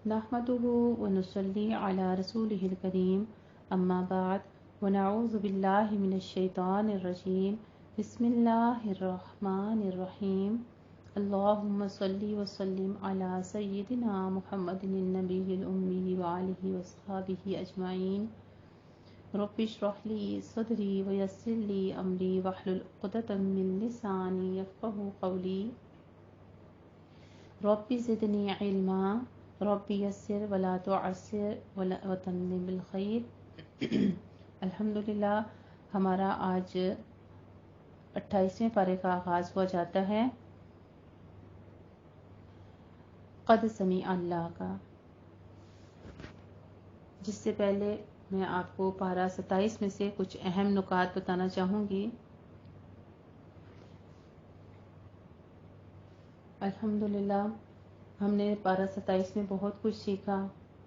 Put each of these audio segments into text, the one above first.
نحمده ونصلي على رسوله الكريم أما بعد ونعوذ بالله من الشيطان الرجيم بسم الله الرحمن الرحيم اللهم صل وسلم على سيدنا محمد النبي الأمي وآله وصحبه أجمعين رب اشرح لي صدري ويسر لي أمري واحلل عقدة من لساني يفقهوا قولي رب زدني علما رب یسر ولا تعسر وتمم بالخیر۔ الحمدللہ ہمارا آج 28ویں پارے کا آغاز ہوا جاتا ہے قد سمیع اللہ کا، جس سے پہلے میں آپ کو پارہ 27 میں سے کچھ اہم نکات بتانا چاہوں گی۔ الحمدللہ ہم نے پارہ 27 میں بہت کچھ سیکھا،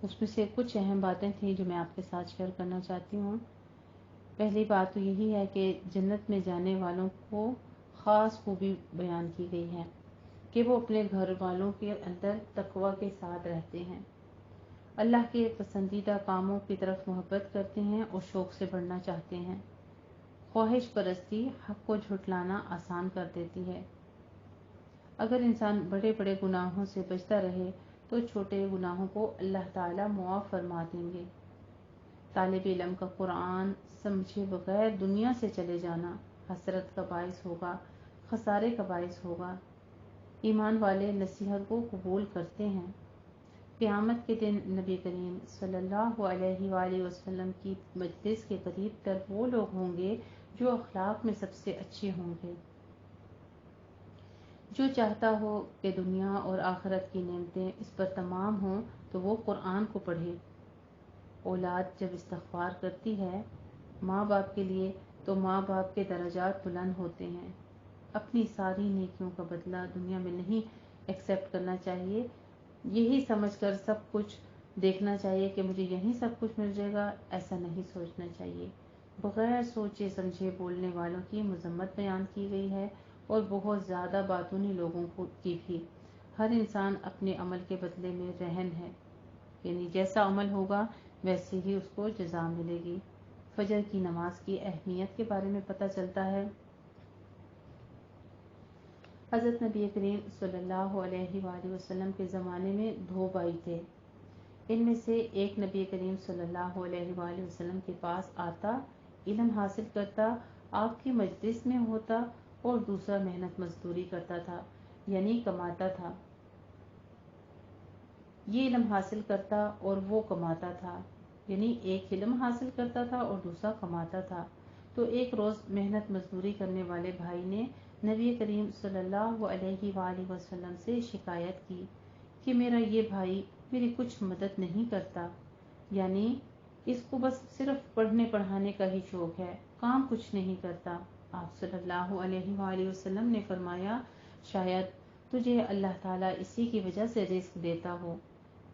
اس میں سے کچھ اہم باتیں تھیں جو میں آپ کے ساتھ شیئر کرنا چاہتی ہوں۔ پہلی بات تو یہی ہے کہ جنت میں جانے والوں کو خاص خوبی بیان کی گئی ہے کہ وہ اپنے گھر والوں کے اندر تقوی کے ساتھ رہتے ہیں، اللہ کے پسندیدہ کاموں کی طرف محبت کرتے ہیں اور شوق سے بڑھنا چاہتے ہیں۔ خواہش پرستی حق کو جھٹلانا آسان کر دیتی ہے۔ اگر انسان بڑے بڑے گناہوں سے بچتا رہے تو چھوٹے گناہوں کو اللہ تعالیٰ معاف فرما دیں گے۔ طالب علم کا قرآن سمجھے بغیر دنیا سے چلے جانا حسرت کا باعث ہوگا، خسارے کا باعث ہوگا۔ ایمان والے نصیحت کو قبول کرتے ہیں۔ قیامت کے دن نبی کریم صلی اللہ علیہ وآلہ وسلم کی مجلس کے قریب تر وہ لوگ ہوں گے جو اخلاق میں سب سے اچھے ہوں گے۔ جو چاہتا ہو کہ دنیا اور آخرت کی نعمتیں اس پر تمام ہوں تو وہ قرآن کو پڑھے۔ اولاد جب استغفار کرتی ہے ماں باپ کے لیے تو ماں باپ کے درجات بلند ہوتے ہیں۔ اپنی ساری نیکیوں کا بدلہ دنیا میں نہیں ایکسیپٹ کرنا چاہیے، یہی سمجھ کر سب کچھ دیکھنا چاہیے کہ مجھے یہیں سب کچھ مل جائے گا، ایسا نہیں سوچنا چاہیے۔ بغیر سوچے سمجھے بولنے والوں کی مذمت بیان کی گئی ہے اور بہت زیادہ باطنی لوگوں کی بھی۔ ہر انسان اپنے عمل کے بدلے میں رہن ہے، یعنی جیسا عمل ہوگا ویسے ہی اس کو جزا ملے گی۔ فجر کی نماز کی اہمیت کے بارے میں پتہ چلتا ہے۔ حضرت نبی کریم صلی اللہ علیہ وآلہ وسلم کے زمانے میں 2 بھائی تھے۔ ان میں سے ایک نبی کریم صلی اللہ علیہ وآلہ وسلم کے پاس آتا، علم حاصل کرتا، آپ کی مجلس میں ہوتا، اور دوسرا محنت مزدوری کرتا تھا، یعنی کماتا تھا۔ یہ علم حاصل کرتا اور وہ کماتا تھا، یعنی ایک علم حاصل کرتا تھا اور دوسرا کماتا تھا۔ تو ایک روز محنت مزدوری کرنے والے بھائی نے نبی کریم صلی اللہ علیہ وآلہ وسلم سے شکایت کی کہ میرا یہ بھائی میری کچھ مدد نہیں کرتا، یعنی اس کو بس صرف پڑھنے پڑھانے کا ہی شوق ہے، کام کچھ نہیں کرتا۔ آپ صلی اللہ علیہ وآلہ وسلم نے فرمایا شاید تجھے اللہ تعالیٰ اسی کی وجہ سے رزق دیتا ہو،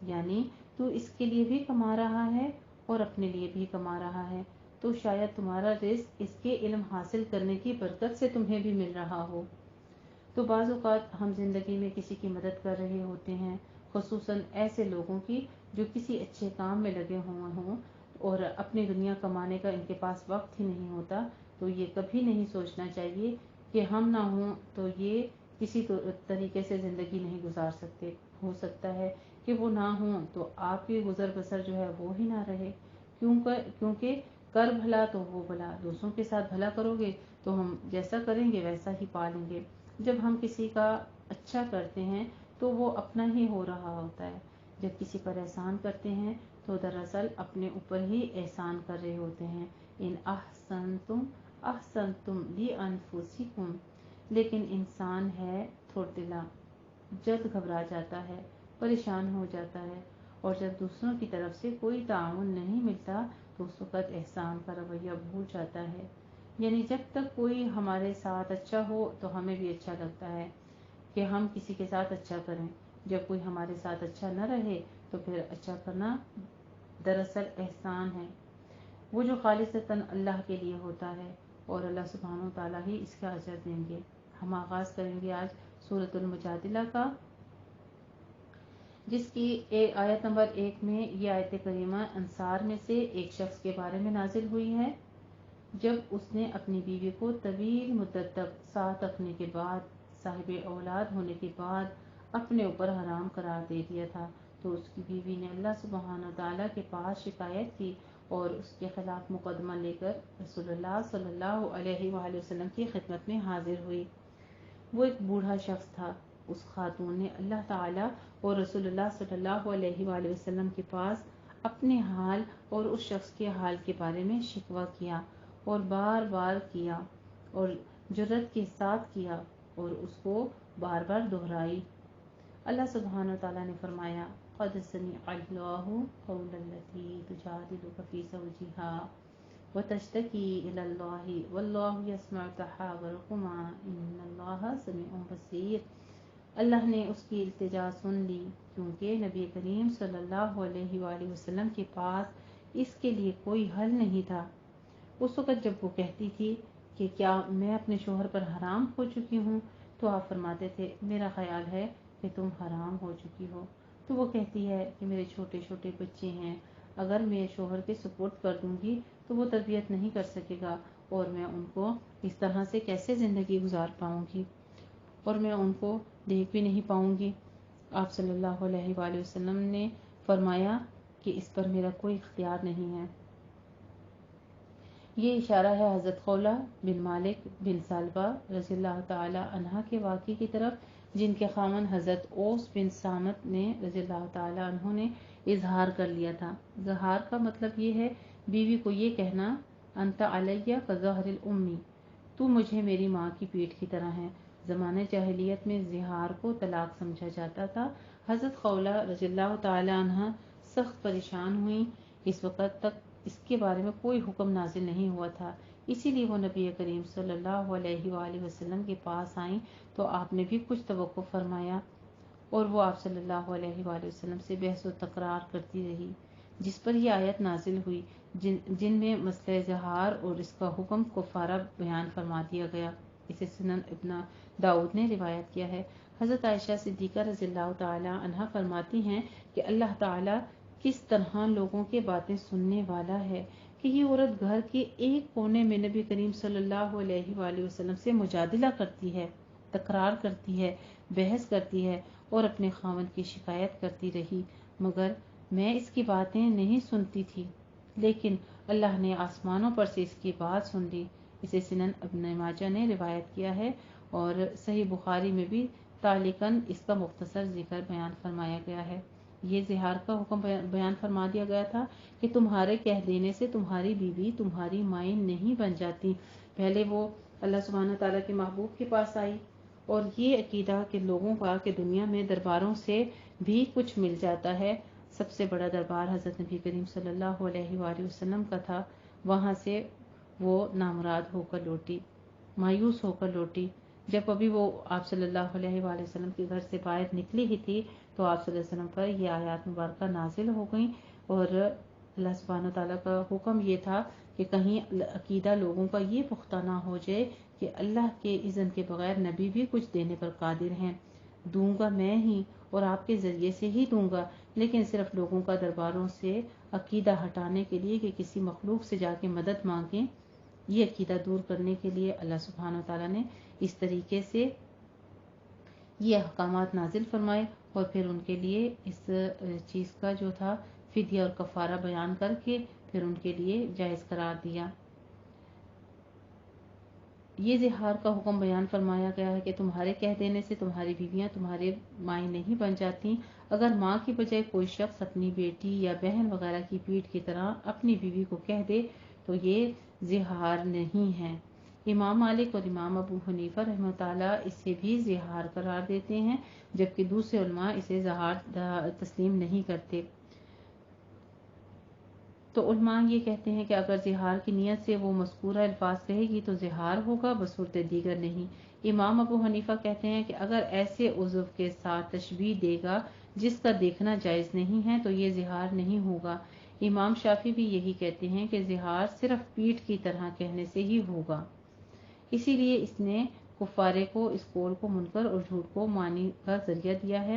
یعنی تو اس کے لیے بھی کما رہا ہے اور اپنے لیے بھی کما رہا ہے، تو شاید تمہارا رزق اس کے علم حاصل کرنے کی برکت سے تمہیں بھی مل رہا ہو۔ تو بعض اوقات ہم زندگی میں کسی کی مدد کر رہے ہوتے ہیں، خصوصاً ایسے لوگوں کی جو کسی اچھے کام میں لگے ہوئے ہوں اور اپنی دنیا کمانے کا ان کے پاس وقت ہی نہیں ہوتا، تو یہ کبھی نہیں سوچنا چاہیے کہ ہم نہ ہوں تو یہ کسی طریقے سے زندگی نہیں گزار سکتے۔ ہو سکتا ہے کہ وہ نہ ہوں تو آپ کی گزر بسر جو ہے وہ ہی نہ رہے، کیونکہ کر بھلا تو وہ بھلا، دوسروں کے ساتھ بھلا کرو گے تو ہم جیسا کریں گے ویسا ہی پالیں گے۔ جب ہم کسی کا اچھا کرتے ہیں تو وہ اپنا ہی ہو رہا ہوتا ہے، جب کسی پر احسان کرتے ہیں تو دراصل اپنے اوپر ہی احسان کر رہے ہوتے ہیں۔ ان احسنتم احسنتم لانفسکم، لیکن انسان ہے تھوڑ دلا، جلد گھبرا جاتا ہے، پریشان ہو جاتا ہے، اور جب دوسروں کی طرف سے کوئی تعاون نہیں ملتا تو اس وقت احسان کا رویہ بھول جاتا ہے۔ یعنی جب تک کوئی ہمارے ساتھ اچھا ہو تو ہمیں بھی اچھا لگتا ہے کہ ہم کسی کے ساتھ اچھا کریں، جب کوئی ہمارے ساتھ اچھا نہ رہے تو پھر اچھا کرنا دراصل احسان ہے، وہ جو خالصتاً اللہ کے لیے ہوتا ہے، اور اللہ سبحانہ و تعالیٰ ہی اس کا اجر دیں گے۔ ہم آغاز کریں گے آج سورۃ المجادلہ کا۔ جس کی آیت نمبر 1 میں یہ آیت کریمہ انصار میں سے ایک شخص کے بارے میں نازل ہوئی ہے، جب اس نے اپنی بیوی کو طویل مدت تک ساتھ رکھنے کے بعد، صاحب اولاد ہونے کے بعد اپنے اوپر حرام قرار دے دیا تھا، تو اس کی بیوی نے اللہ سبحانہ تعالیٰ کے پاس شکایت کی اور اس کے خلاف مقدمہ لے کر رسول اللہ صلی اللہ علیہ وآلہ وسلم کی خدمت میں حاضر ہوئی۔ وہ ایک بوڑھا شخص تھا۔ اس خاتون نے اللہ تعالیٰ اور رسول اللہ صلی اللہ علیہ وآلہ وسلم کے پاس اپنے حال اور اس شخص کے حال کے بارے میں شکوہ کیا اور بار بار کیا اور جرأت کے ساتھ کیا اور اس کو بار بار دہرائی۔ اللہ سبحانہ تعالیٰ نے فرمایا، قد سمع اللہ قول التی تجادلک فی زوجہا وتشتکی الی اللہ واللہ یسمع تحاورکما ان اللہ سمیع بصیر۔ اللہ نے اس کی التجا سن لی، کیونکہ نبی کریم صلی اللہ علیہ وآلہ وسلم کے پاس اس کے لیے کوئی حل نہیں تھا۔ اس وقت جب وہ کہتی تھی کہ کیا میں اپنے شوہر پر حرام ہو چکی ہوں، تو آپ فرماتے تھے میرا خیال ہے کہ تم حرام ہو چکی ہو۔ تو وہ کہتی ہے کہ میرے چھوٹے چھوٹے بچے ہیں، اگر میں شوہر کے سپرد کر دوں گی تو وہ تربیت نہیں کر سکے گا اور میں ان کو اس طرح سے کیسے زندگی گزار پاؤں گی اور میں ان کو دیکھ بھی نہیں پاؤں گی۔ آپ صلی اللہ علیہ وآلہ وسلم نے فرمایا کہ اس پر میرا کوئی اختیار نہیں ہے۔ یہ اشارہ ہے حضرت خولہ بن مالک بن ثعلبہ رضی اللہ تعالی عنہ کے واقعے کی طرف، جن کے خاوند حضرت اوس بن صامت نے رضی اللہ تعالی عنہ نے اظہار کر لیا تھا۔ ظہار کا مطلب یہ ہے بیوی کو یہ کہنا، انت علیہ کظہر الام، تو مجھے میری ماں کی پیٹھ کی طرح ہے۔ زمانہ جاہلیت میں ظہار کو طلاق سمجھا جاتا تھا۔ حضرت خولہ رضی اللہ تعالی عنہ سخت پریشان ہوئیں۔ اس وقت تک اس کے بارے میں کوئی حکم نازل نہیں ہوا تھا، اسی لیے وہ نبی کریم صلی اللہ علیہ وآلہ وسلم کے پاس آئیں تو آپ نے بھی کچھ توقف فرمایا اور وہ آپ صلی اللہ علیہ وآلہ وسلم سے بحث و تکرار کرتی رہی، جس پر یہ آیت نازل ہوئی جن میں مسئلہ ظہار اور اس کا حکم کفارہ بیان فرما دیا گیا۔ اسے سنن ابن داؤد نے روایت کیا ہے۔ حضرت عائشہ صدیقہ رضی اللہ تعالی عنہا فرماتی ہیں کہ اللہ تعالی کس طرح لوگوں کے باتیں سننے والا ہے کہ یہ عورت گھر کے ایک کونے میں نبی کریم صلی اللہ علیہ وآلہ وسلم سے مجادلہ کرتی ہے، تکرار کرتی ہے، بحث کرتی ہے اور اپنے خاوند کی شکایت کرتی رہی، مگر میں اس کی باتیں نہیں سنتی تھی، لیکن اللہ نے آسمانوں پر سے اس کی بات سن لی۔ اسے سنن ابن ماجہ نے روایت کیا ہے اور صحیح بخاری میں بھی تعلیقاً اس کا مختصر ذکر بیان فرمایا گیا ہے۔ یہ ظہار کا حکم بیان فرما دیا گیا تھا کہ تمہارے کہہ دینے سے تمہاری بیوی تمہاری مائن نہیں بن جاتی۔ پہلے وہ اللہ سبحانہ تعالیٰ کے محبوب کے پاس آئی اور یہ عقیدہ کہ لوگوں کا کہ دنیا میں درباروں سے بھی کچھ مل جاتا ہے، سب سے بڑا دربار حضرت نبی کریم صلی اللہ علیہ وآلہ وسلم کا تھا، وہاں سے وہ نامراد ہو کر لوٹی، مایوس ہو کر لوٹی۔ جب ابھی وہ آپ صلی اللہ علیہ وآلہ وسلم کے گھر سے باہر نکلی ہی تھی تو آپ صلی اللہ علیہ وسلم پر یہ آیات مبارکہ نازل ہو گئیں اور اللہ سبحانہ تعالیٰ کا حکم یہ تھا کہ کہیں عقیدہ لوگوں کا یہ پختہ نہ ہو جائے کہ اللہ کے اذن کے بغیر نبی بھی کچھ دینے پر قادر ہیں، دوں گا میں ہی اور آپ کے ذریعے سے ہی دوں گا، لیکن صرف لوگوں کا درباروں سے عقیدہ ہٹانے کے لیے کہ کسی مخلوق سے جا کے مدد مانگیں، یہ عقیدہ دور کرنے کے لیے اللہ سبحانہ تعالیٰ نے اس طریقے سے یہ احکامات نازل فرمائے اور پھر ان کے لیے اس چیز کا جو تھا فدیہ اور کفارہ بیان کر کے پھر ان کے لیے جائز قرار دیا۔ یہ ظہار کا حکم بیان فرمایا گیا ہے کہ تمہارے کہہ دینے سے تمہاری بیویاں تمہارے مائیں نہیں بن جاتی۔ اگر ماں کی بجائے کوئی شخص اپنی بیٹی یا بہن وغیرہ کی پیٹھ کی طرح اپنی بیوی کو کہہ دے تو یہ ظہار نہیں ہے۔ امام مالک اور امام ابو حنیفہ رحمہ اللہ اسے بھی ظہار قرار دیتے ہیں، جبکہ دوسرے علماء اسے ظہار تسلیم نہیں کرتے۔ تو علماء یہ کہتے ہیں کہ اگر ظہار کی نیت سے وہ مذکورہ الفاظ کہے گی تو ظہار ہوگا بصورت دیگر نہیں۔ امام ابو حنیفہ کہتے ہیں کہ اگر ایسے عضو کے ساتھ تشبیہ دے گا جس کا دیکھنا جائز نہیں ہے تو یہ ظہار نہیں ہوگا۔ امام شافعی بھی یہی کہتے ہیں کہ ظہار صرف پیٹھ کی طرح کہنے سے ہی ہوگا، اسی لیے اس نے کفارے کو اس قول کو منکر اور جھوٹ کو مانی کا ذریعہ دیا ہے۔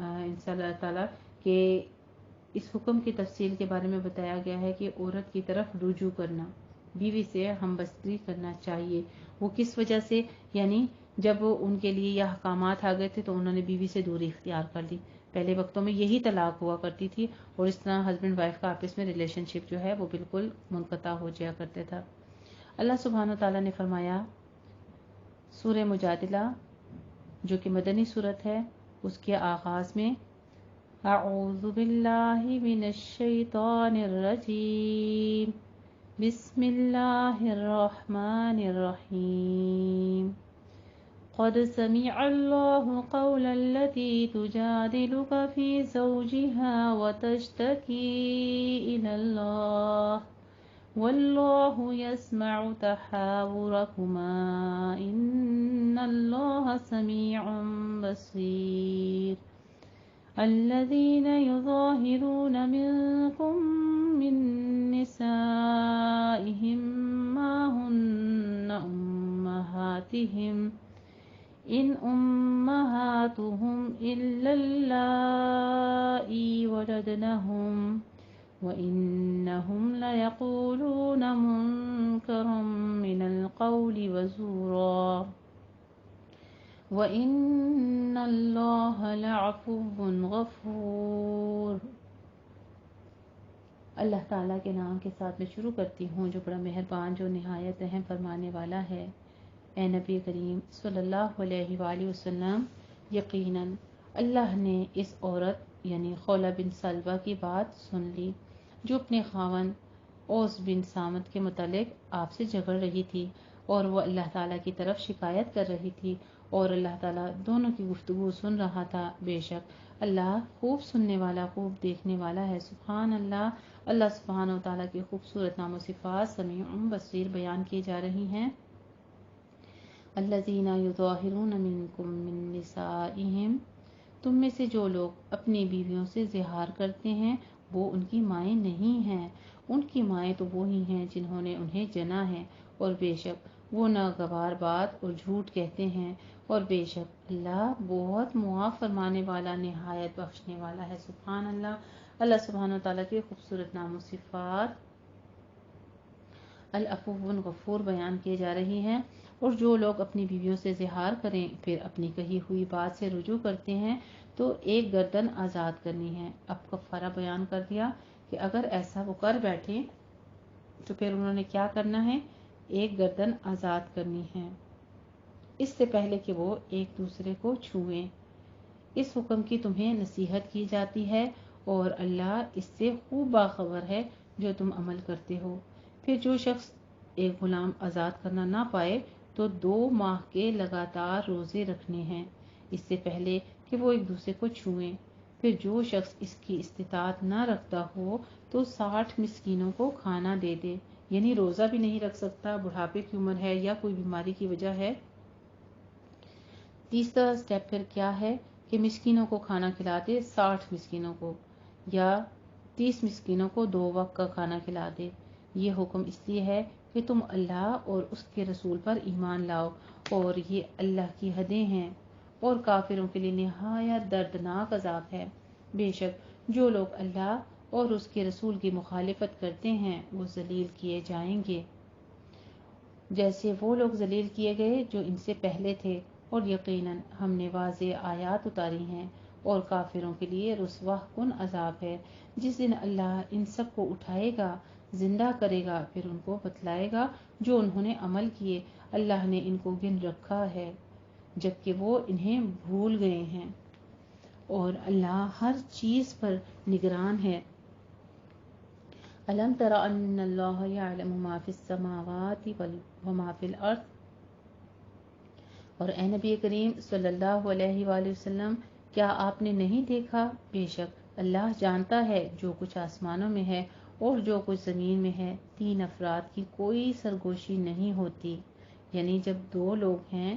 انشاءاللہ تعالی کہ اس حکم کی تفصیل کے بارے میں بتایا گیا ہے کہ عورت کی طرف رجوع کرنا، بیوی سے ہم بستری کرنا چاہیے۔ وہ کس وجہ سے، یعنی جب ان کے لیے یہ احکامات آ گئے تھے تو انہوں نے بیوی سے دوری اختیار کر لی۔ پہلے وقتوں میں یہی طلاق ہوا کرتی تھی اور اس طرح ہسبینڈ وائف کا آپس میں ریلیشن شپ جو ہے وہ بالکل منقطع ہو جایا کرتا تھا۔ اللہ سبحانہ وتعالی نے فرمایا سورہ مجادلہ جو کہ مدنی صورت ہے، اس کے آغاز میں اعوذ باللہ من الشیطان الرجیم بسم اللہ الرحمن الرحیم قد سمع الله قول التي تجادلك في زوجها وتشتكي إلى الله والله يسمع تحاوركما إن الله سميع بصير الذين يظاهرون منكم من نسائهم ما هن أمهاتهم إن أمهاتهم إلا اللائي ولدنهم وإنهم ليقولون منكرا من القول وزورا وَإِنَّ اللَّهَ لَعَفُوٌّ غَفُورٌ۔ اللہ تعالیٰ کے نام کے ساتھ میں شروع کرتی ہوں جو بڑا مہربان، جو نہایت رحم فرمانے والا ہے۔ اے نبی کریم صلی اللہ علیہ وآلہ وسلم، یقیناً اللہ نے اس عورت یعنی خولہ بن سلوہ کی بات سن لی جو اپنے خاوند اوس بن صامت کے متعلق آپ سے جھگڑ رہی تھی اور وہ اللہ تعالیٰ کی طرف شکایت کر رہی تھی اور اللہ تعالیٰ دونوں کی گفتگو سن رہا تھا۔ بے شک اللہ خوب سننے والا، خوب دیکھنے والا ہے۔ سبحان اللہ، اللہ سبحانہ وتعالیٰ کی خوبصورت نام و صفات سمیع بصیر بیان کی جا رہی ہیں۔ الذین یظاہرون منکم من نسائہم، تم میں سے جو لوگ اپنی بیویوں سے زہار کرتے ہیں وہ ان کی مائیں نہیں ہیں، ان کی مائیں تو وہی ہیں جنہوں نے انہیں جنا ہے، اور بے شک وہ ناگوار بات اور جھوٹ کہتے ہیں، اور بے شک اللہ بہت معاف فرمانے والا، نہایت بخشنے والا ہے۔ سبحان اللہ، اللہ سبحانہ وتعالیٰ کی خوبصورت نام و صفات العفو غفور بیان کیے جا رہی ہیں۔ اور جو لوگ اپنی بیویوں سے زہار کریں پھر اپنی کہی ہوئی بات سے رجوع کرتے ہیں تو ایک گردن آزاد کرنی ہے۔ اب کفارہ بیان کر دیا کہ اگر ایسا وہ کر بیٹھے تو پھر انہوں نے کیا کرنا ہے، ایک گردن آزاد کرنی ہے، اس سے پہلے کہ وہ ایک دوسرے کو چھوئیں۔ اس حکم کی تمہیں نصیحت کی جاتی ہے اور اللہ اس سے خوب باخبر ہے جو تم عمل کرتے ہو۔ پھر جو شخص ایک غلام آزاد کرنا نہ پائے تو 2 ماہ کے لگاتار روزے رکھنے ہیں، اس سے پہلے کہ وہ ایک دوسرے کو چھوئیں۔ پھر جو شخص اس کی استطاعت نہ رکھتا ہو تو 60 مسکینوں کو کھانا دے دے، یعنی روزہ بھی نہیں رکھ سکتا، بڑھاپے کی عمر ہے یا کوئی بیماری کی وجہ ہے۔ تیسرا سٹیپ پھر کیا ہے کہ مسکینوں کو کھانا کھلا دے، 60 مسکینوں کو، یا 30 مسکینوں کو 2 وقت کا کھانا کھلا دے۔ یہ حکم اس لیے ہے کہ تم اللہ اور اس کے رسول پر ایمان لاؤ، اور یہ اللہ کی حدیں ہیں اور کافروں کے لیے نہایت دردناک عذاب ہے۔ بے شک جو لوگ اللہ اور اس کے رسول کی مخالفت کرتے ہیں وہ ذلیل کیے جائیں گے جیسے وہ لوگ ذلیل کیے گئے جو ان سے پہلے تھے، اور یقیناً ہم نے واضح آیات اتاری ہیں اور کافروں کے لیے رسوا کن عذاب ہے۔ جس دن اللہ ان سب کو اٹھائے گا، زندہ کرے گا، پھر ان کو بتلائے گا جو انہوں نے عمل کیے۔ اللہ نے ان کو گن رکھا ہے جبکہ وہ انہیں بھول گئے ہیں، اور اللہ ہر چیز پر نگران ہے۔ أَلَمْ تَرَ أَنَّ اللَّهَ يَعْلَمُ مَا فِي السَّمَاوَاتِ وَمَا فِي الْأَرْضِ، اور اے نبی کریم صلی اللہ علیہ وآلہ وسلم، کیا آپ نے نہیں دیکھا، بے شک اللہ جانتا ہے جو کچھ آسمانوں میں ہے اور جو کچھ زمین میں ہے۔ 3 افراد کی کوئی سرگوشی نہیں ہوتی، یعنی جب 2 لوگ ہیں،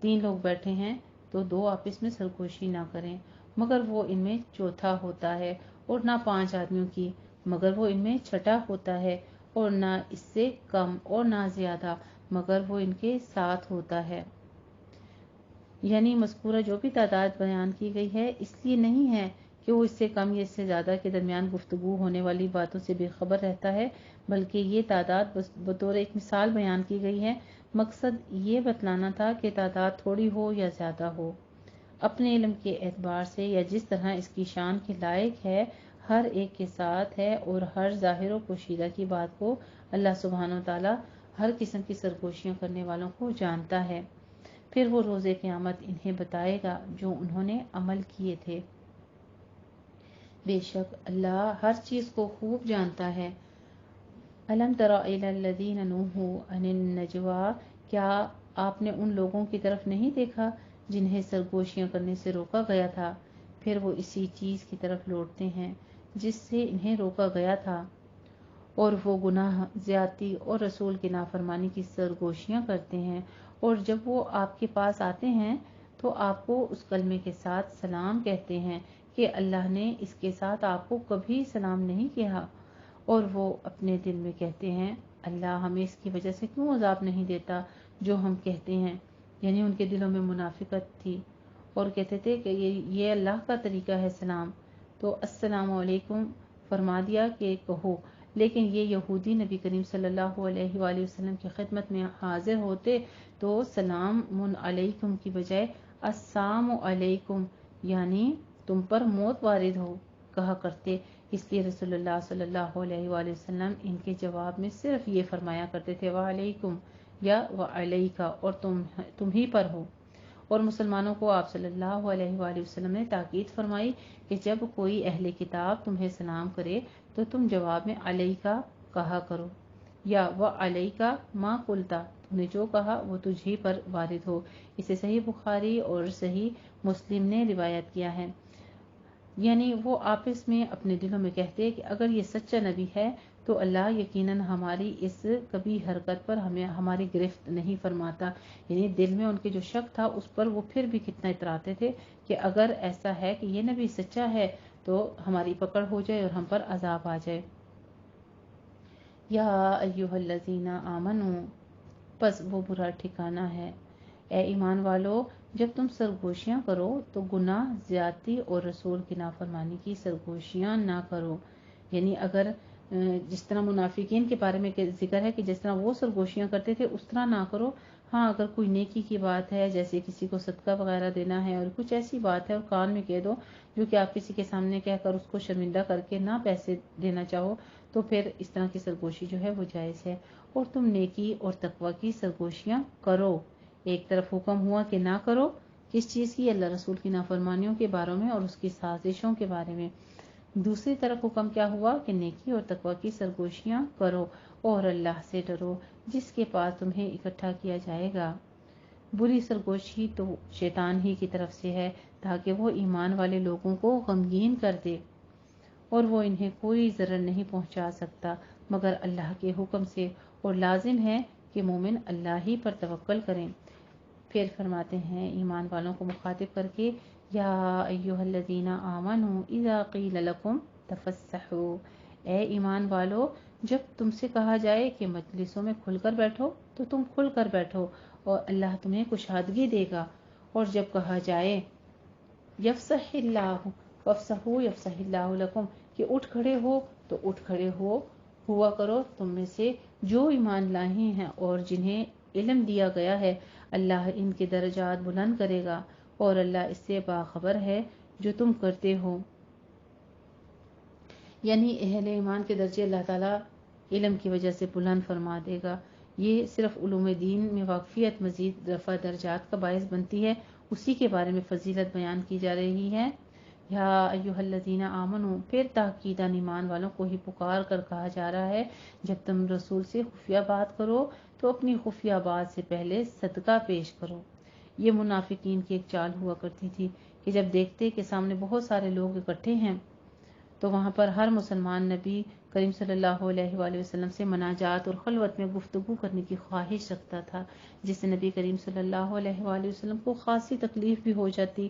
3 لوگ بیٹھے ہیں تو 2 آپس میں سرگوشی نہ کریں مگر وہ ان میں چوتھا ہوتا ہے، اور نہ 5 آدمیوں کی مگر وہ ان میں چھٹا ہوتا ہے، اور نہ اس سے کم اور نہ زیادہ مگر وہ ان کے ساتھ ہوتا ہے۔ یعنی مذکورہ جو بھی تعداد بیان کی گئی ہے اس لیے نہیں ہے کہ وہ اس سے کم یا اس سے زیادہ کے درمیان گفتگو ہونے والی باتوں سے بے خبر رہتا ہے، بلکہ یہ تعداد بطور ایک مثال بیان کی گئی ہے۔ مقصد یہ بتلانا تھا کہ تعداد تھوڑی ہو یا زیادہ ہو، اپنے علم کے اعتبار سے یا جس طرح اس کی شان کے لائق ہے، ہر ایک کے ساتھ ہے، اور ہر ظاہر و پوشیدہ کی بات کو اللہ سبحانہ وتعالی ہر قسم کی سرگوشیاں کرنے والوں کو جانتا ہے۔ پھر وہ روز قیامت انہیں بتائے گا جو انہوں نے عمل کیے تھے۔ بے شک اللہ ہر چیز کو خوب جانتا ہے۔ الم تر الی الذین نہوا عن النجوی، کیا آپ نے ان لوگوں کی طرف نہیں دیکھا جنہیں سرگوشیاں کرنے سے روکا گیا تھا، پھر وہ اسی چیز کی طرف لوٹتے ہیں جس سے انہیں روکا گیا تھا، اور وہ گناہ، زیادتی اور رسول کی نافرمانی کی سرگوشیاں کرتے ہیں، اور جب وہ آپ کے پاس آتے ہیں تو آپ کو اس کلمے کے ساتھ سلام کہتے ہیں کہ اللہ نے اس کے ساتھ آپ کو کبھی سلام نہیں کہا، اور وہ اپنے دل میں کہتے ہیں اللہ ہمیں اس کی وجہ سے کیوں عذاب نہیں دیتا جو ہم کہتے ہیں، یعنی ان کے دلوں میں منافقت تھی اور کہتے تھے کہ یہ اللہ کا طریقہ ہے سلام، تو السلام علیکم فرما دیا کہ کہو، لیکن یہ یہودی نبی کریم صلی اللہ علیہ وآلہ وسلم کی خدمت میں حاضر ہوتے تو سلام علیکم کی بجائے السلام علیکم یعنی تم پر موت وارد ہو کہا کرتے، اس لیے رسول اللہ صلی اللہ علیہ وآلہ وسلم ان کے جواب میں صرف یہ فرمایا کرتے تھے وعلیکم یا وعلیکا، اور تم ہی پر ہو۔ اور مسلمانوں کو آپ صلی اللہ علیہ وآلہ وسلم نے تاکید فرمائی کہ جب کوئی اہل کتاب تمہیں سلام کرے تو تم جواب میں علیکا کہا کرو، یا وعلیکا ما قلتا، تم نے جو کہا وہ تجھ ہی پر وارد ہو۔ اسے صحیح بخاری اور صحیح مسلم نے روایت کیا ہے۔ یعنی وہ آپس میں اپنے دلوں میں کہتے کہ اگر یہ سچا نبی ہے تو اللہ یقیناً ہماری اس کبھی حرکت پر ہمیں ہماری گرفت نہیں فرماتا، یعنی دل میں ان کے جو شک تھا اس پر وہ پھر بھی کتنا اتراتے تھے کہ اگر ایسا ہے کہ یہ نبی سچا ہے تو ہماری پکڑ ہو جائے اور ہم پر عذاب آ جائے۔ یا ایھا الذین آمنوا، پس وہ برا ٹھکانہ ہے، اے ایمان والو، جب تم سرگوشیاں کرو تو گناہ، زیادتی اور رسول کی نافرمانی کی سرگوشیاں نہ کرو، یعنی اگر جس طرح منافقین کے بارے میں ذکر ہے کہ جس طرح وہ سرگوشیاں کرتے تھے اس طرح نہ کرو۔ ہاں اگر کوئی نیکی کی بات ہے جیسے کسی کو صدقہ وغیرہ دینا ہے اور کچھ ایسی بات ہے اور کان میں کہہ دو جو کہ آپ کسی کے سامنے کہہ کر اس کو شرمندہ کر کے نہ پیسے دینا چاہو، تو پھر اس طرح کی سرگوشی جو ہے وہ جائز ہے۔ اور تم نیکی اور تقوی کی سرگوشیاں کرو۔ ایک طرف حکم ہوا کہ نہ کرو، کس چیز کی؟ اللہ رسول کی نافرمانیوں کے بارے میں اور اس کی سازشوں کے بارے میں۔ دوسری طرف حکم کیا ہوا کہ نیکی اور تقوی کی سرگوشیاں کرو اور اللہ سے ڈرو جس کے پاس تمہیں اکٹھا کیا جائے گا۔ بری سرگوشی تو شیطان ہی کی طرف سے ہے تاکہ وہ ایمان والے لوگوں کو غمگین کر دے، اور وہ انہیں کوئی ضرر نہیں پہنچا سکتا مگر اللہ کے حکم سے، اور لازم ہے کہ مومن اللہ ہی پر توکل کریں۔ پھر فرماتے ہیں ایمان والوں کو مخاطب کر کے یا ایھا الذین آمنوا اذا قیل لکم تفسحوا، اے ایمان والو جب تم سے کہا جائے کہ مجلسوں میں کھل کر بیٹھو تو تم کھل کر بیٹھو اور اللہ تمہیں کشادگی دے گا، اور جب کہا جائے یفسح اللہ وافسحوا یفسح اللہ لکم کہ اٹھ کھڑے ہو تو اٹھ کھڑے ہوا کرو تم میں سے جو ایمان لائے ہیں اور جنہیں علم دیا گیا ہے، اللہ ان کے درجات بلند کرے گا اور اللہ اس سے باخبر ہے جو تم کرتے ہو۔ یعنی اہل ایمان کے درجے اللہ تعالیٰ علم کی وجہ سے بلند فرما دے گا۔ یہ صرف علوم دین میں واقفیت مزید رفع درجات کا باعث بنتی ہے، اسی کے بارے میں فضیلت بیان کی جا رہی ہے۔ یا ایھا الذین آمنوا، پھر تاکیداً ایمان والوں کو ہی پکار کر کہا جا رہا ہے جب تم رسول سے خفیہ بات کرو تو اپنی خفیہ بات سے پہلے صدقہ پیش کرو۔ یہ منافقین کی ایک چال ہوا کرتی تھی کہ جب دیکھتے کہ سامنے بہت سارے لوگ اکٹھے ہیں تو وہاں پر ہر مسلمان نبی کریم صلی اللہ علیہ وآلہ وسلم سے مناجات اور خلوت میں گفتگو کرنے کی خواہش رکھتا تھا، جس سے نبی کریم صلی اللہ علیہ وآلہ وسلم کو خاصی تکلیف بھی ہو جاتی۔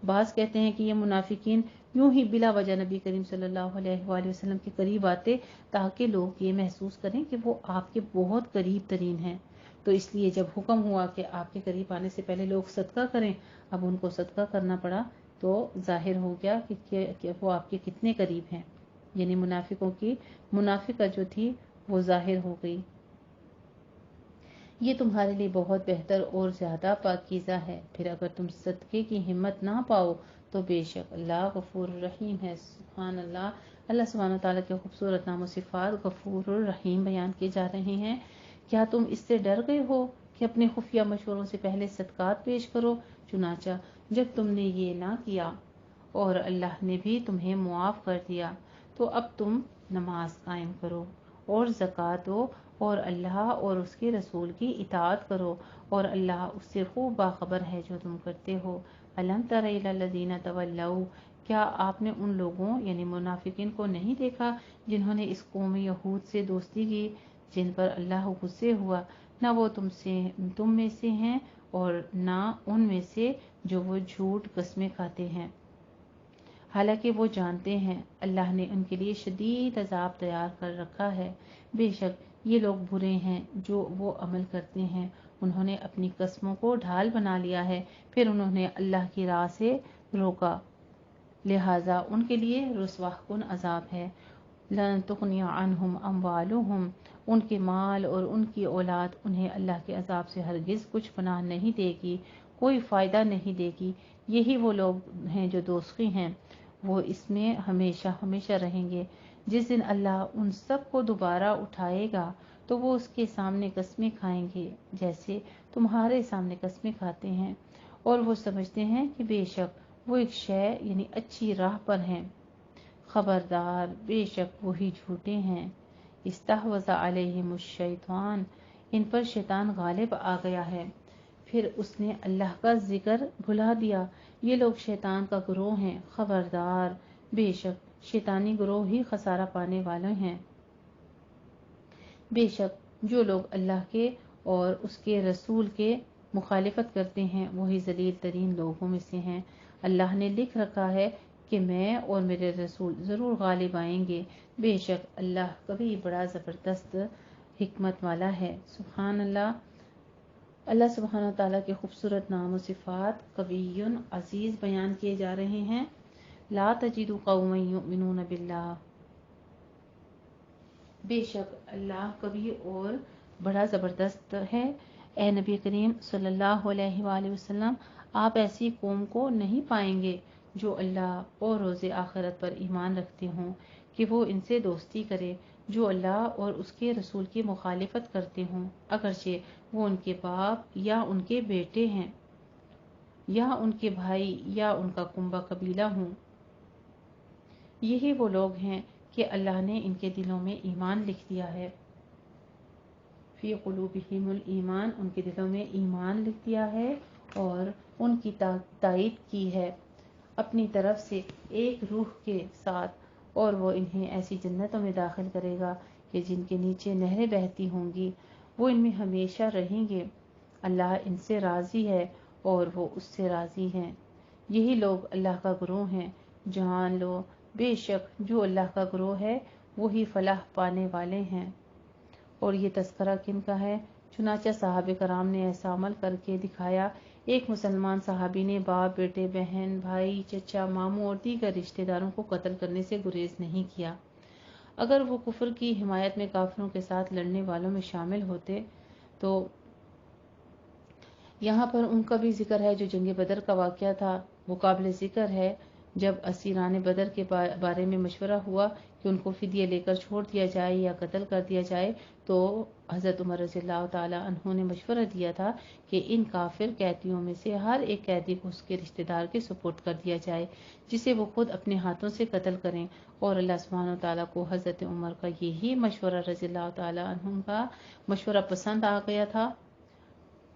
بعض کہتے ہیں کہ یہ منافقین یوں ہی بلا وجہ نبی کریم صلی اللہ علیہ وآلہ وسلم کے قریب آتے تاکہ لوگ یہ محسوس کریں کہ وہ آپ کے بہت قریب ترین ہیں، تو اس لیے جب حکم ہوا کہ آپ کے قریب آنے سے پہلے لوگ صدقہ کریں، اب ان کو صدقہ کرنا پڑا، تو ظاہر ہو گیا کہ وہ آپ کے کتنے قریب ہیں، یعنی منافقوں کی منافقت جو تھی وہ ظاہر ہو گئی۔ یہ تمہارے لیے بہت بہتر اور زیادہ پاکیزہ ہے، پھر اگر تم صدقے کی ہمت نہ پاؤ تو بے شک اللہ غفور الرحیم ہے۔ سبحان اللہ، اللہ سبحانہ تعالیٰ کے خوبصورت نام و صفات غفور الرحیم بیان کیے جا رہے ہیں۔ کیا تم اس سے ڈر گئے ہو کہ اپنے خفیہ مشوروں سے پہلے صدقات پیش کرو؟ چنانچہ جب تم نے یہ نہ کیا اور اللہ نے بھی تمہیں معاف کر دیا تو اب تم نماز قائم کرو اور زکوٰۃ دو اور اللہ اور اس کے رسول کی اطاعت کرو، اور اللہ اس سے خوب باخبر ہے جو تم کرتے ہو۔ الم تر الی الذین تولوا، کیا آپ نے ان لوگوں یعنی منافقین کو نہیں دیکھا جنہوں نے اس قوم یہود سے دوستی کی، جن پر اللہ غصے ہوا؟ نہ وہ تم میں سے ہیں اور نہ ان میں سے جو وہ جھوٹ قسمیں کھاتے ہیں، حالانکہ وہ جانتے ہیں اللہ نے ان کے لیے شدید عذاب تیار کر رکھا ہے۔ بے شک یہ لوگ برے ہیں جو وہ عمل کرتے ہیں، انہوں نے اپنی قسموں کو ڈھال بنا لیا ہے، پھر انہوں نے اللہ کی راہ سے روکا، لہٰذا ان کے لیے رسوا کن عذاب ہے۔ لن تغنی عنہم اموالہم، ان کے مال اور ان کی اولاد انہیں اللہ کے عذاب سے ہرگز کچھ پناہ نہیں دے گی، کوئی فائدہ نہیں دے گی۔ یہی وہ لوگ ہیں جو دوزخی ہیں، وہ اس میں ہمیشہ ہمیشہ رہیں گے۔ جس دن اللہ ان سب کو دوبارہ اٹھائے گا تو وہ اس کے سامنے قسمیں کھائیں گے جیسے تمہارے سامنے قسمیں کھاتے ہیں، اور وہ سمجھتے ہیں کہ بے شک وہ ایک شے یعنی اچھی راہ پر ہیں۔ خبردار، بے شک وہی جھوٹے ہیں۔ استحوذ علیہم الشیطان، ان پر شیطان غالب آ گیا ہے، پھر اس نے اللہ کا ذکر بھلا دیا۔ یہ لوگ شیطان کا گروہ ہیں، خبردار، بے شک شیطانی گروہ ہی خسارہ پانے والے ہیں۔ بے شک جو لوگ اللہ کے اور اس کے رسول کے مخالفت کرتے ہیں وہی ذلیل ترین لوگوں میں سے ہیں۔ اللہ نے لکھ رکھا ہے کہ میں اور میرے رسول ضرور غالب آئیں گے، بے شک اللہ کبھی بڑا زبردست حکمت والا ہے۔ سبحان اللہ، اللہ سبحانہ تعالیٰ کے خوبصورت نام و صفات قوی عزیز بیان کیے جا رہے ہیں۔ لا تجد قوما یؤمنون باللہ، بے شک اللہ کبھی اور بڑا زبردست ہے۔ اے نبی کریم صلی اللہ علیہ وآلہ وسلم، آپ ایسی قوم کو نہیں پائیں گے جو اللہ اور روز آخرت پر ایمان رکھتے ہوں کہ وہ ان سے دوستی کرے جو اللہ اور اس کے رسول کی مخالفت کرتے ہوں، اگرچہ وہ ان کے باپ یا ان کے بیٹے ہیں یا ان کے بھائی یا ان کا کنبہ قبیلہ ہوں۔ یہی وہ لوگ ہیں کہ اللہ نے ان کے دلوں میں ایمان لکھ دیا ہے، فی قلوبہم الایمان، ان کے دلوں میں ایمان لکھ دیا ہے اور ان کی تائید کی ہے اپنی طرف سے ایک روح کے ساتھ، اور وہ انہیں ایسی جنتوں میں داخل کرے گا کہ جن کے نیچے نہریں بہتی ہوں گی، وہ ان میں ہمیشہ رہیں گے۔ اللہ ان سے راضی ہے اور وہ اس سے راضی ہیں۔ یہی لوگ اللہ کا گروہ ہیں، جان لو بے شک جو اللہ کا گروہ ہے وہی فلاح پانے والے ہیں۔ اور یہ تذکرہ کن کا ہے؟ چنانچہ صحابہ کرام نے ایسا عمل کر کے دکھایا۔ ایک مسلمان صحابی نے باپ، بیٹے، بہن، بھائی، چچا، ماموں اور دیگر رشتہ داروں کو قتل کرنے سے گریز نہیں کیا۔ اگر وہ کفر کی حمایت میں کافروں کے ساتھ لڑنے والوں میں شامل ہوتے تو یہاں پر ان کا بھی ذکر ہے جو جنگ بدر کا واقعہ تھا، وہ قابل ذکر ہے۔ جب اسیران بدر کے بارے میں مشورہ ہوا کہ ان کو فدیہ لے کر چھوڑ دیا جائے یا قتل کر دیا جائے تو حضرت عمر رضی اللہ تعالی عنہ نے مشورہ دیا تھا کہ ان کافر قیدیوں میں سے ہر ایک قیدی کو اس کے رشتہ دار کے سپرد کر دیا جائے جسے وہ خود اپنے ہاتھوں سے قتل کریں، اور اللہ سبحانہ تعالیٰ کو حضرت عمر کا یہی مشورہ رضی اللہ تعالی عنہ کا مشورہ پسند آ گیا تھا،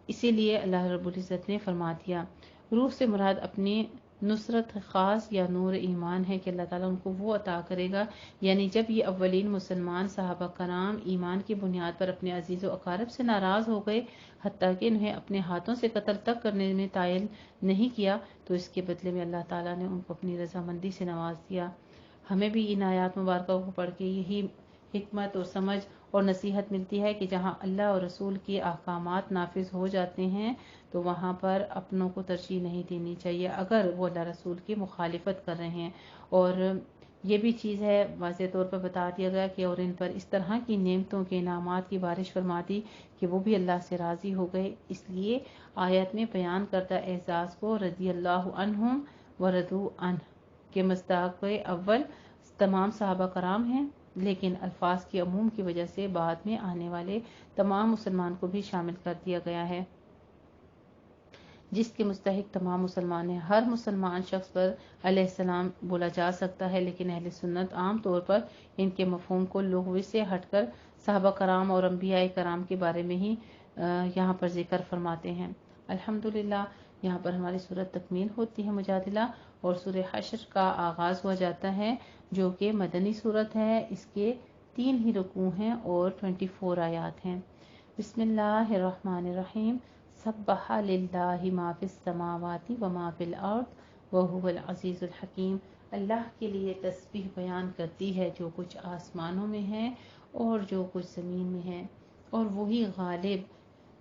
اسی لیے اللہ رب العزت نے فرما دیا۔ روح سے مراد اپنی نصرت خاص یا نور ایمان ہے کہ اللہ تعالیٰ ان کو وہ عطا کرے گا، یعنی جب یہ اولین مسلمان صحابہ کرام ایمان کی بنیاد پر اپنے عزیز و اقارب سے ناراض ہو گئے، حتیٰ کہ انہیں اپنے ہاتھوں سے قتل تک کرنے میں تائل نہیں کیا، تو اس کے بدلے میں اللہ تعالیٰ نے ان کو اپنی رضامندی سے نواز دیا۔ ہمیں بھی ان آیات مبارکہ کو پڑھ کے یہی حکمت اور سمجھ اور نصیحت ملتی ہے کہ جہاں اللہ اور رسول کے احکامات نافذ ہو جاتے ہیں تو وہاں پر اپنوں کو ترجیح نہیں دینی چاہیے اگر وہ اللہ رسول کی مخالفت کر رہے ہیں۔ اور یہ بھی چیز ہے واضح طور پر بتا دیا گیا کہ اور ان پر اس طرح کی نعمتوں کے انعامات کی بارش فرما دی کہ وہ بھی اللہ سے راضی ہو گئے۔ اس لیے آیت میں بیان کردہ اعزاز کو رضی اللہ عنہم ورضوا عنہ کے مصداق اول تمام صحابہ کرام ہیں، لیکن الفاظ کے عموم کی وجہ سے بعد میں آنے والے تمام مسلمان کو بھی شامل کر دیا گیا ہے، جس کے مستحق تمام مسلمان ہیں۔ ہر مسلمان شخص پر علیہ السلام بولا جا سکتا ہے، لیکن اہل سنت عام طور پر ان کے مفہوم کو لغوی سے ہٹ کر صحابہ کرام اور انبیاء کرام کے بارے میں ہی یہاں پر ذکر فرماتے ہیں۔ الحمدللہ یہاں پر ہماری سورت تکمیل ہوتی ہے مجادلہ، اور سورہ حشر کا آغاز ہوا جاتا ہے جو کہ مدنی سورت ہے۔ اس کے 3 ہی رکوع ہیں اور 24 آیات ہیں۔ بسم اللہ الرحمن الرحیم۔ سبح للہ ما فی السماوات و ما فی الارض وہو العزیز الحکیم۔ اللہ کے لیے تسبیح بیان کرتی ہے جو کچھ آسمانوں میں ہے اور جو کچھ زمین میں ہے، اور وہی غالب،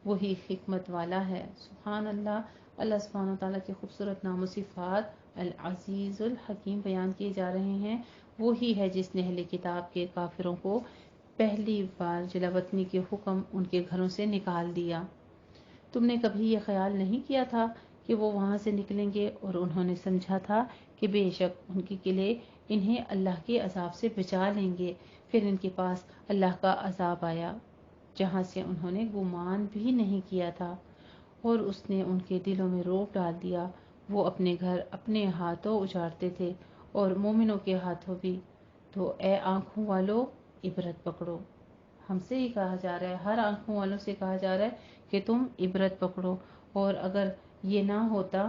وہی حکمت والا ہے۔ سبحان اللہ۔ اللہ سبحانہ وتعالیٰ کے خوبصورت نام و صفات العزیز الحکیم بیان کیے جا رہے ہیں۔ وہی ہے جس نے اہل کتاب کے کافروں کو پہلی بار جلاوطنی کے حکم ان کے گھروں سے نکال دیا۔ تم نے کبھی یہ خیال نہیں کیا تھا کہ وہ وہاں سے نکلیں گے، اور انہوں نے سمجھا تھا کہ بے شک ان کے قلعے انہیں اللہ کے عذاب سے بچا لیں گے۔ پھر ان کے پاس اللہ کا عذاب آیا جہاں سے انہوں نے گمان بھی نہیں کیا تھا، اور اس نے ان کے دلوں میں رعب ڈال دیا۔ وہ اپنے گھر اپنے ہاتھوں اجارتے تھے اور مومنوں کے ہاتھوں بھی۔ تو اے آنکھوں والو عبرت پکڑو۔ ہم سے ہی کہا جا رہا ہے، ہر آنکھوں والوں سے کہا جا رہا ہے کہ تم عبرت پکڑو۔ اور اگر یہ نہ ہوتا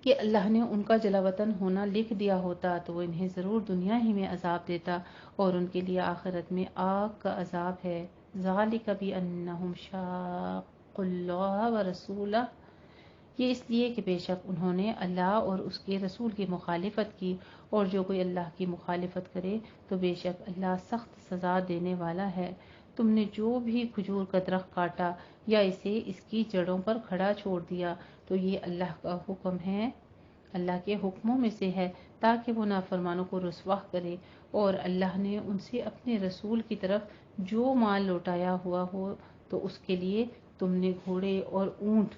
کہ اللہ نے ان کا جلاوطن ہونا لکھ دیا ہوتا تو وہ انہیں ضرور دنیا ہی میں عذاب دیتا، اور ان کے لیے آخرت میں آگ کا عذاب ہے۔ ذالک بانہم شاقوا اللہ ورسولہ۔ یہ اس لیے کہ بے شک انہوں نے اللہ اور اس کے رسول کی مخالفت کی، اور جو کوئی اللہ کی مخالفت کرے تو بے شک اللہ سخت سزا دینے والا ہے۔ تم نے جو بھی کھجور کا درخت کاٹا یا اسے اس کی جڑوں پر کھڑا چھوڑ دیا تو یہ اللہ کا حکم ہے، اللہ کے حکموں میں سے ہے، تاکہ وہ نافرمانوں کو رسوا کرے۔ اور اللہ نے ان سے اپنے رسول کی طرف جو مال لوٹایا ہوا ہو تو اس کے لیے تم نے گھوڑے اور اونٹ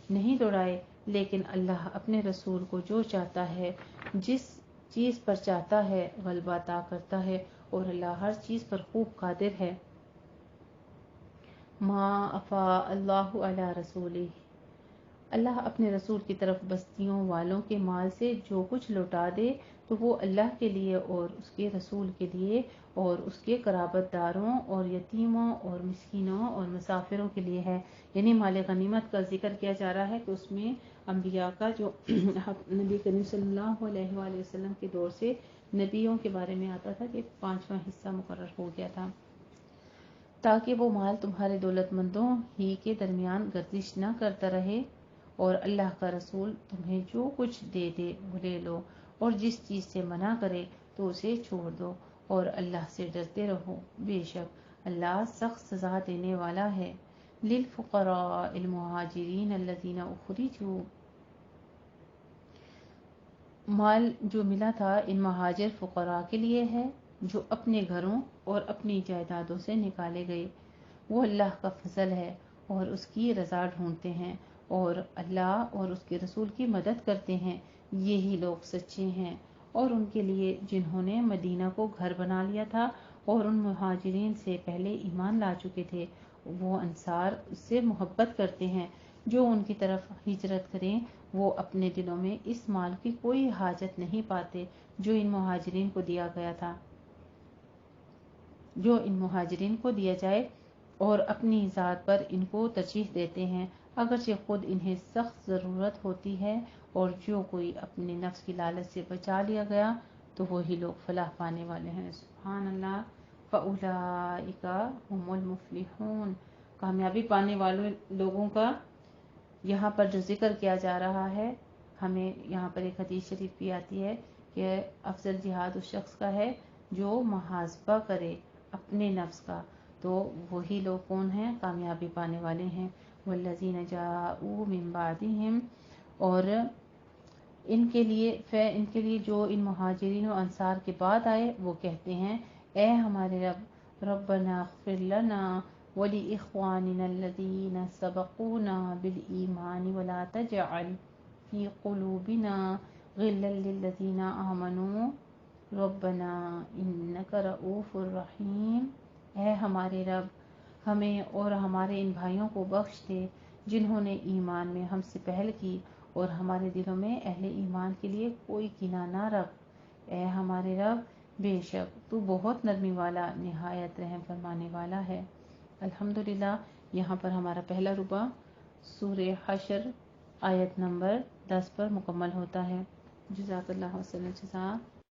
نہیں دوڑائے، لیکن اللہ اپنے رسول کو جو چاہتا ہے، جس چیز پر چاہتا ہے غلبہ عطا کرتا ہے، اور اللہ ہر چیز پر خوب قادر ہے۔ ما افاء اللہ علی رسولہ۔ اللہ اپنے رسول کی طرف بستیوں والوں کے مال سے جو کچھ لوٹا دے تو وہ اللہ کے لیے اور اس کے رسول کے لیے اور اس کے قرابت داروں اور یتیموں اور مسکینوں اور مسافروں کے لیے ہے۔ یعنی مال غنیمت کا ذکر کیا جا رہا ہے کہ اس میں انبیاء کا جو نبی کریم صلی اللہ علیہ وآلہ وسلم کے دور سے نبیوں کے بارے میں آتا تھا کہ 5واں حصہ مقرر ہو گیا تھا، تاکہ وہ مال تمہارے دولت مندوں ہی کے درمیان گردش نہ کرتا رہے، اور اللہ کا رسول تمہیں جو کچھ دے دے وہ لے لو، اور جس چیز سے منع کرے تو اسے چھوڑ دو، اور اللہ سے ڈرتے رہو، بے شک اللہ سخت سزا دینے والا ہے۔ للفقراء المہاجرین الذین اخرجوا۔ مال جو ملا تھا ان مہاجر فقراء کے لیے ہے جو اپنے گھروں اور اپنی جائیدادوں سے نکالے گئے۔ وہ اللہ کا فضل ہے اور اس کی رضا ڈھونڈتے ہیں، اور اللہ اور اس کے رسول کی مدد کرتے ہیں، یہی لوگ سچے ہیں۔ اور ان کے لیے جنہوں نے مدینہ کو گھر بنا لیا تھا اور ان مہاجرین سے پہلے ایمان لا چکے تھے، وہ انصار سے محبت کرتے ہیں جو ان کی طرف ہجرت کریں۔ وہ اپنے دلوں میں اس مال کی کوئی حاجت نہیں پاتے جو ان مہاجرین کو دیا گیا تھا، جو ان مہاجرین کو دیا جائے، اور اپنی ذات پر ان کو ترجیح دیتے ہیں اگرچہ خود انہیں سخت ضرورت ہوتی ہے۔ اور جو کوئی اپنے نفس کی لالچ سے بچا لیا گیا تو وہی لوگ فلاح پانے والے ہیں۔ سبحان اللہ۔ فَأُولَئِکَ هُمُ الْمُفْلِحُونَ۔ کامیابی پانے والے لوگوں کا یہاں پر جو ذکر کیا جا رہا ہے، ہمیں یہاں پر ایک حدیث شریف بھی آتی ہے کہ افضل جہاد اس شخص کا ہے جو محاسبہ کرے اپنے نفس کا، تو وہی لوگ کون ہیں؟ کامیابی پانے والے ہیں۔ والذین جاءوا من بعدہم، اور ان کے لیے جو ان مہاجرین و انصار کے بعد آئے وہ کہتے ہیں اے ہمارے رب، ربنا اغفر لنا ولإخواننا الذین سبقونا بالایمان ولا تجعل فی قلوبنا غلا للذین آمنوا ربنا انک رؤوف رحیم۔ اے ہمارے رب، ہمیں اور ہمارے ان بھائیوں کو بخش دے جنہوں نے ایمان میں ہم سے پہل کی، اور ہمارے دلوں میں اہل ایمان کے لیے کوئی کینہ نہ رکھ۔ اے ہمارے رب، بے شک تو بہت نرمی والا، نہایت رحم فرمانے والا ہے۔ الحمدللہ، یہاں پر ہمارا پہلا ربع سورہ حشر آیت نمبر 10 پر مکمل ہوتا ہے۔ جزاک اللہ خیر جزاک۔